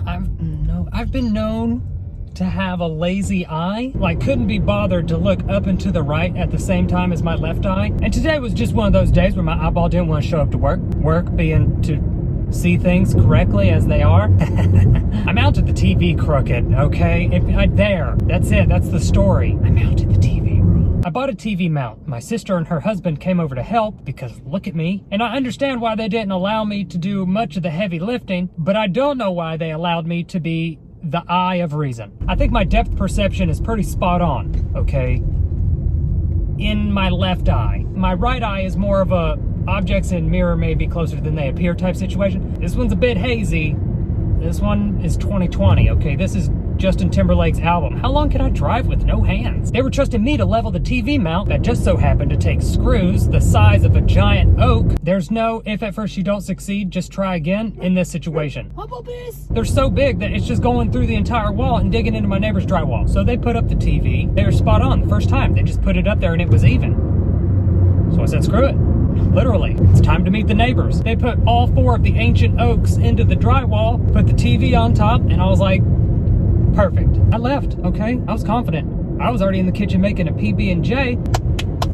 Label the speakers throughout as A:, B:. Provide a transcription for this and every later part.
A: I've been known to have a lazy eye. Like, couldn't be bothered to look up and to the right at the same time as my left eye. And today was just one of those days where my eyeball didn't want to show up to work. Work being to see things correctly as they are. I mounted the TV crooked, okay? That's it, that's the story. I mounted the TV wrong. I bought a TV mount. My sister and her husband came over to help because look at me. And I understand why they didn't allow me to do much of the heavy lifting, but I don't know why they allowed me to be the eye of reason. I think my depth perception is pretty spot on, okay? In my left eye. My right eye is more of a objects in mirror may be closer than they appear type situation. This one's a bit hazy. This one is 2020, okay? This is Justin Timberlake's album. How long can I drive with no hands? They were trusting me to level the TV mount that just so happened to take screws the size of a giant oak. There's no, if at first you don't succeed, just try again in this situation. They're so big that it's just going through the entire wall and digging into my neighbor's drywall. So they put up the TV. They were spot on the first time. They just put it up there and it was even. So I said, screw it. Literally, it's time to meet the neighbors. They put all 4 of the ancient oaks into the drywall, put the TV on top, and I was like, perfect. I left, okay? I was confident. I was already in the kitchen making a PB&J.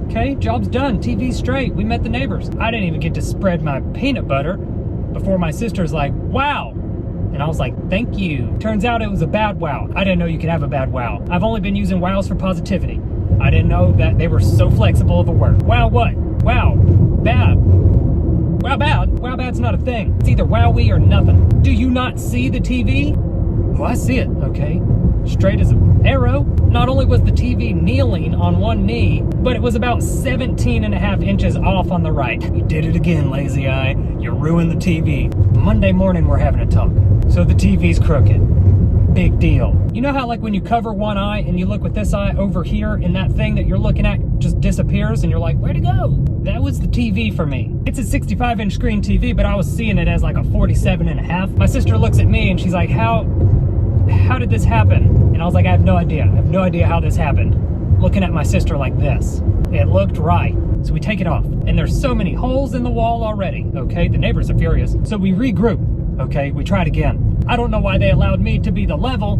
A: Okay, job's done, TV's straight. We met the neighbors. I didn't even get to spread my peanut butter before my sister's like, wow. And I was like, thank you. Turns out it was a bad wow. I didn't know you could have a bad wow. I've only been using wows for positivity. I didn't know that they were so flexible of a word. Wow what? Wow. Bad. Wow bad. Wow bad's not a thing. It's either wowie or nothing. Do you not see the TV? Oh, I see it, okay. Straight as an arrow. Not only was the TV kneeling on one knee, but it was about 17.5 inches off on the right. You did it again, lazy eye. You ruined the TV. Monday morning we're having a talk. So the TV's crooked. Big deal. You know how like when you cover one eye and you look with this eye over here and that thing that you're looking at just disappears and you're like, where'd it go? That was the TV for me. It's a 65-inch screen TV, but I was seeing it as like a 47.5. My sister looks at me and she's like, how did this happen? And I was like, I have no idea. I have no idea how this happened. Looking at my sister like this. It looked right. So we take it off. And there's so many holes in the wall already, okay? The neighbors are furious. So we regroup, okay? We tried again. I don't know why they allowed me to be the level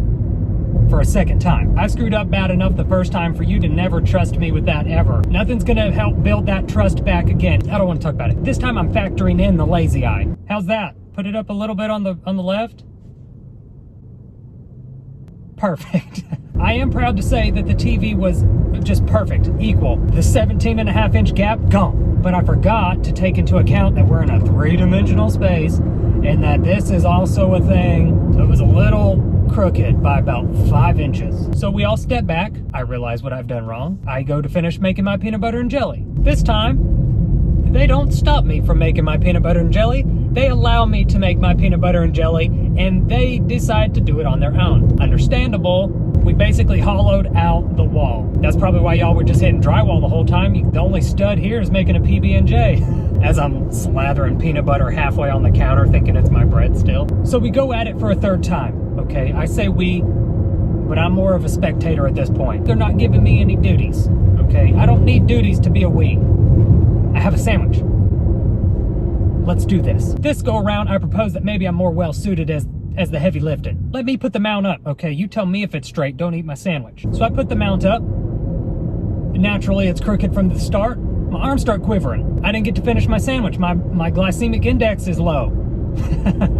A: for a second time. I screwed up bad enough the first time for you to never trust me with that ever. Nothing's gonna help build that trust back again. I don't want to talk about it. This time I'm factoring in the lazy eye. How's that? Put it up a little bit on the left. Perfect. I am proud to say that the TV was just perfect, equal. The 17.5-inch gap, gone. But I forgot to take into account that we're in a 3-dimensional space and that this is also a thing. So it was a little crooked by about 5 inches. So we all step back. I realize what I've done wrong. I go to finish making my peanut butter and jelly. This time, they don't stop me from making my peanut butter and jelly. They allow me to make my peanut butter and jelly, and they decide to do it on their own. Understandable. We basically hollowed out the wall. That's probably why y'all were just hitting drywall the whole time. The only stud here is making a PB&J. As I'm slathering peanut butter halfway on the counter, thinking it's my bread still. So we go at it for a third time, okay? I say we, but I'm more of a spectator at this point. They're not giving me any duties, okay? I don't need duties to be a we. I have a sandwich. Let's do this. This go around, I propose that maybe I'm more well suited as the heavy lifting. Let me put the mount up, okay? You tell me if it's straight, don't eat my sandwich. So I put the mount up. Naturally, it's crooked from the start. My arms start quivering. I didn't get to finish my sandwich. My glycemic index is low.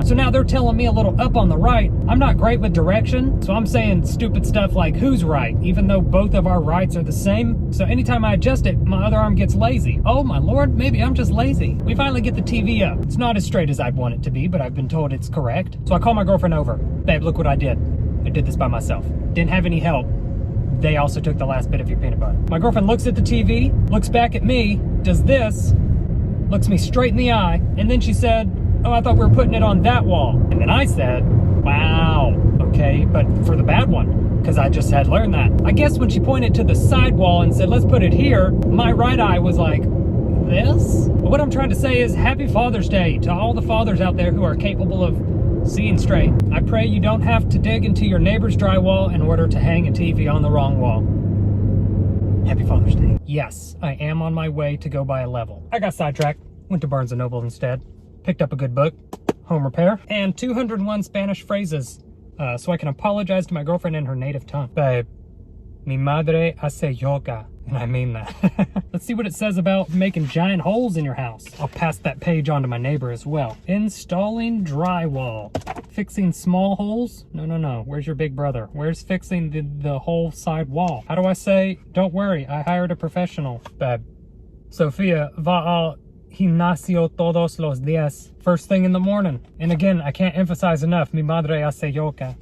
A: So now they're telling me a little up on the right. I'm not great with direction, so I'm saying stupid stuff like who's right, even though both of our rights are the same. So anytime I adjust it, my other arm gets lazy. Oh my lord, maybe I'm just lazy. We finally get the TV up. It's not as straight as I'd want it to be, but I've been told it's correct. So I call my girlfriend over. Babe, look what I did. I did this by myself. Didn't have any help. They also took the last bit of your peanut butter. My girlfriend looks at the TV, looks back at me, does this, looks me straight in the eye, and then she said, oh, I thought we were putting it on that wall. And then I said, wow, okay, but for the bad one, because I just had learned that. I guess when she pointed to the side wall and said, let's put it here, my right eye was like, this? But what I'm trying to say is happy Father's Day to all the fathers out there who are capable of seeing straight. I pray you don't have to dig into your neighbor's drywall in order to hang a TV on the wrong wall. Happy Father's Day. Yes, I am on my way to go buy a level. I got sidetracked, went to Barnes & Noble instead. Picked up a good book, home repair, and 201 Spanish phrases so I can apologize to my girlfriend in her native tongue. Babe, mi madre hace yoga. And I mean that. Let's see what it says about making giant holes in your house. I'll pass that page on to my neighbor as well. Installing drywall. Fixing small holes? No. Where's your big brother? Where's fixing the whole side wall? How do I say, don't worry, I hired a professional? Babe. Sofia va al gimnasio todos los días. First thing in the morning. And again, I can't emphasize enough, mi madre hace yoga.